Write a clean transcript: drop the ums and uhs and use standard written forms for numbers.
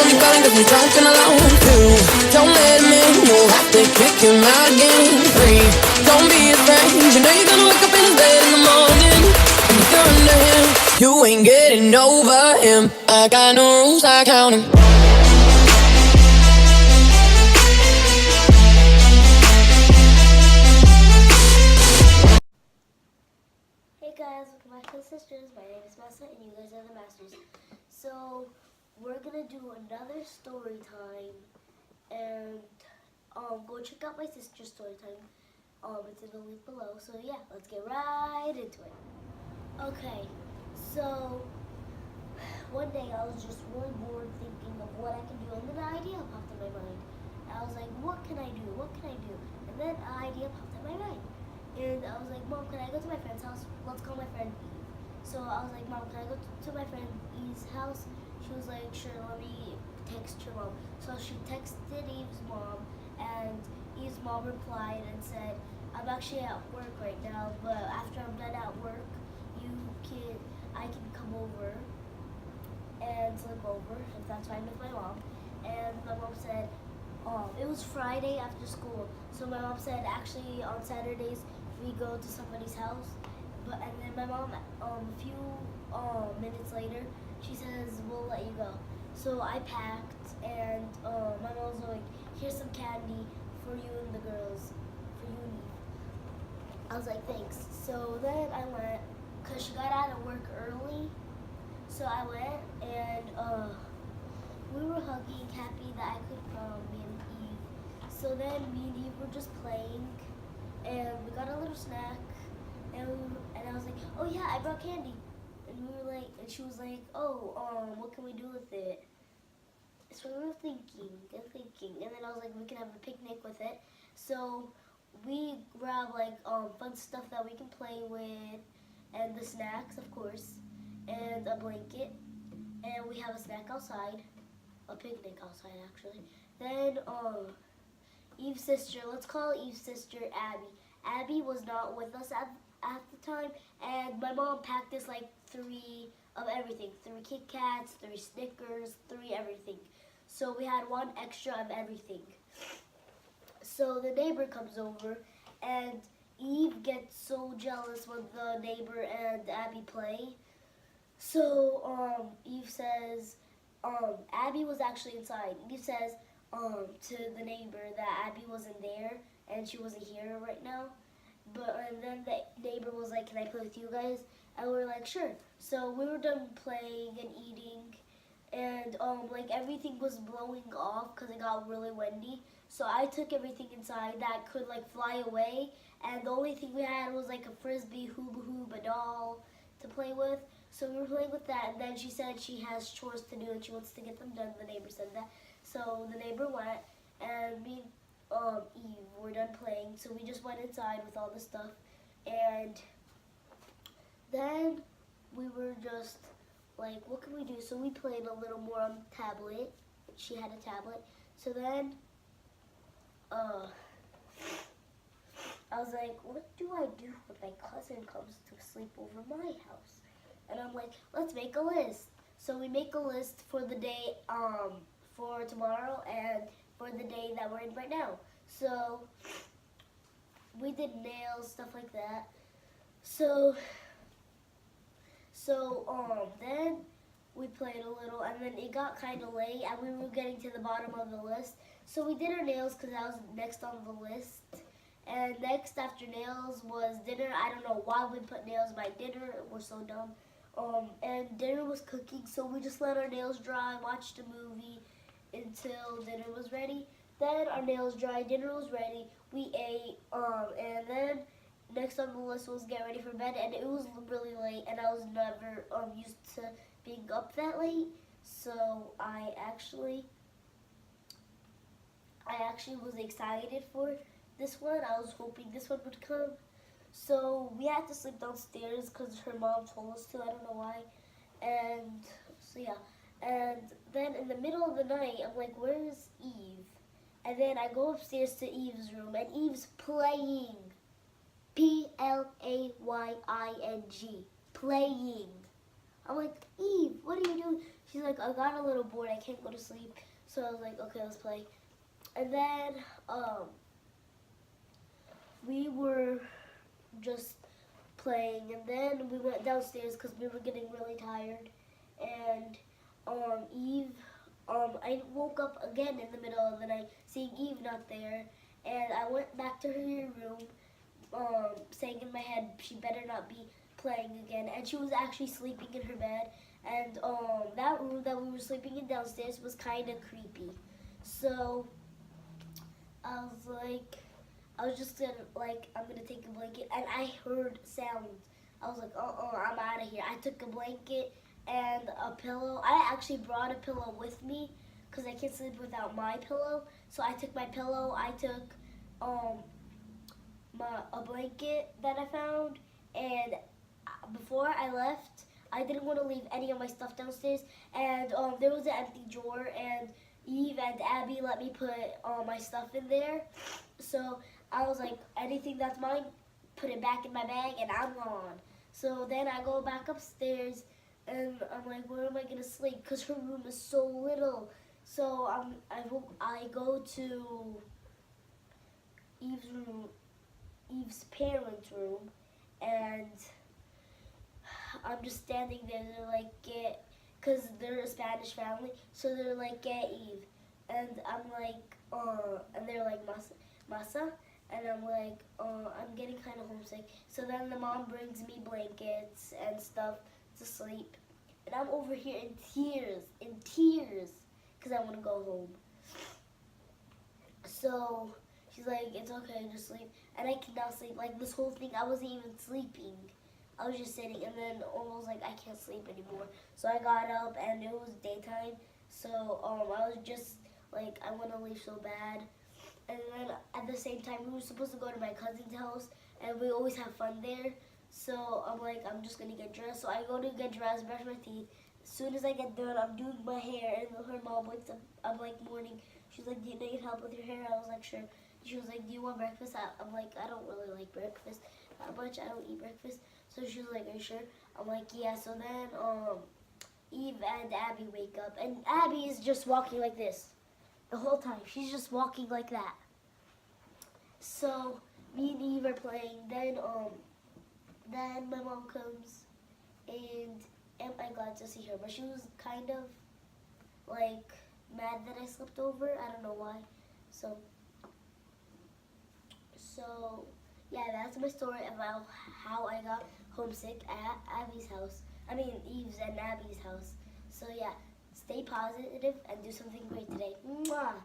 got me calling 'cause we're drunk and alone. 2, don't let him in, you'll have to kick him out again. 3, don't be afraid, you know you're gonna wake up in his bed in the morning. And if you're under him, you ain't getting over him. I got no rules, I count 'em. Hey guys, welcome back to the Sisters. My name is Massa and you guys are the Masters. So we're gonna do another story time, and go check out my sister's story time. It's in the link below. So yeah, let's get right into it. Okay, so one day I was just really bored thinking of what I can do, and then an idea popped in my mind. And I was like, what can I do? What can I do? And then an idea popped in my mind. And I was like, Mom, can I go to my friend's house? Let's call my friend Eve. So I was like, Mom, can I go to my friend Eve's house? She was like, sure, let me text your mom. So she texted Eve's mom, and Eve's mom replied and said, I'm actually at work right now, but after I'm done at work, I can come over and sleep over, if that's fine with my mom. And my mom said, it was Friday after school, so my mom said, actually on Saturdays we go to somebody's house. And then my mom, a few minutes later, she says, we'll let you go. So I packed, and my mom was like, here's some candy for you and the girls, for you and me. I was like, thanks. So then I went, because she got out of work early. So I went, and we were hugging, happy that I could come, me and Eve. So then me and Eve were just playing, and we got a little snack, and I was like, oh yeah, I brought candy. And we were like, and she was like, oh, what can we do with it? So we were thinking, and then I was like, we can have a picnic with it. So we grabbed like fun stuff that we can play with, and the snacks, of course, and a blanket, and we have a snack outside, a picnic outside actually. Then Eve's sister, let's call Eve's sister Abby. Abby was not with us at the time, and my mom packed us like 3 of everything, 3 Kit Kats, 3 Snickers, 3 everything. So we had 1 extra of everything. So the neighbor comes over, and Eve gets so jealous when the neighbor and Abby play. So Eve says, Abby was actually inside. Eve says to the neighbor that Abby wasn't there and she wasn't here right now. And then the neighbor was like, can I play with you guys? And we were like, sure. So we were done playing and eating, and like everything was blowing off because it got really windy. So I took everything inside that could like fly away, and the only thing we had was like a frisbee, a doll to play with. So we were playing with that, and then she said she has chores to do and she wants to get them done. The neighbor said that. So the neighbor went, and me and Eve were done playing. So we just went inside with all the stuff, and then we were just like, what can we do? So we played a little more on the tablet. She had a tablet. So then I was like, what do I do when my cousin comes to sleep over my house? And I'm like, let's make a list. So we make a list for the day, for tomorrow and for the day that we're in right now. So we did nails, stuff like that. So then we played a little, and then it got kind of late, and we were getting to the bottom of the list. So we did our nails because that was next on the list. And next after nails was dinner. I don't know why we put nails by dinner. We're so dumb. And dinner was cooking, so we just let our nails dry, watched a movie until dinner was ready. Then our nails dried, dinner was ready, we ate, and then next on the list was get ready for bed, and it was really late, and I was never used to being up that late, so I actually was excited for this one. I was hoping this one would come. So we had to sleep downstairs because her mom told us to. I don't know why. And so yeah. And then in the middle of the night, I'm like, where is Eve? And then I go upstairs to Eve's room, and Eve's playing. P-L-A-Y-I-N-G. Playing. I'm like, Eve, what are you doing? she's like, I got a little bored. I can't go to sleep. So I was like, okay, let's play. And then we were just playing, and then we went downstairs because we were getting really tired. And Eve, I woke up again in the middle of the night, seeing Eve not there, and I went back to her room, saying in my head she better not be playing again. And she was actually sleeping in her bed, and that room that we were sleeping in downstairs was kind of creepy. So I was just gonna, like, I'm gonna take a blanket, and I heard sounds. I was like, I'm out of here. I took a blanket and a pillow. I actually brought a pillow with me because I can't sleep without my pillow. So I took my pillow. I took a blanket that I found, and before I left, I didn't want to leave any of my stuff downstairs, and there was an empty drawer, and Eve and Abby let me put my stuff in there. So I was like, anything that's mine, put it back in my bag, and I'm gone. So then I go back upstairs, and I'm like, where am I gonna sleep? Because her room is so little. So I go to Eve's room, Eve's parents' room, and I'm just standing there. They're like, because they're a Spanish family, so they're like, get Eve. And I'm like, and they're like, masa? And I'm like, I'm getting kind of homesick. So then the mom brings me blankets and stuff to sleep. And I'm over here in tears, because I want to go home. So she's like, it's okay, just sleep. And I cannot sleep. Like, this whole thing, I wasn't even sleeping. I was just sitting, and then almost like, I can't sleep anymore. So I got up, and it was daytime. So I was just like, I want to leave so bad. And then at the same time, we were supposed to go to my cousin's house, and we always have fun there. So I'm like, I'm just gonna get dressed. So I go to get dressed, brush my teeth. As soon as I get done, I'm doing my hair, and her mom wakes up. I'm like, morning. She's like, do you need help with your hair? I was like, sure. She was like, do you want breakfast? I'm like, I don't really like breakfast that much. I don't eat breakfast. So she was like, are you sure? I'm like, yeah. So then Eve and Abby wake up, and Abby is just walking like this the whole time. She's just walking like that. So me and Eve are playing. Then my mom comes, and am I glad to see her? But she was kind of like mad that I slept over. I don't know why. So yeah, that's my story about how I got homesick at Abby's house. I mean, Eve's and Abby's house. So yeah, stay positive and do something great today. Mwah!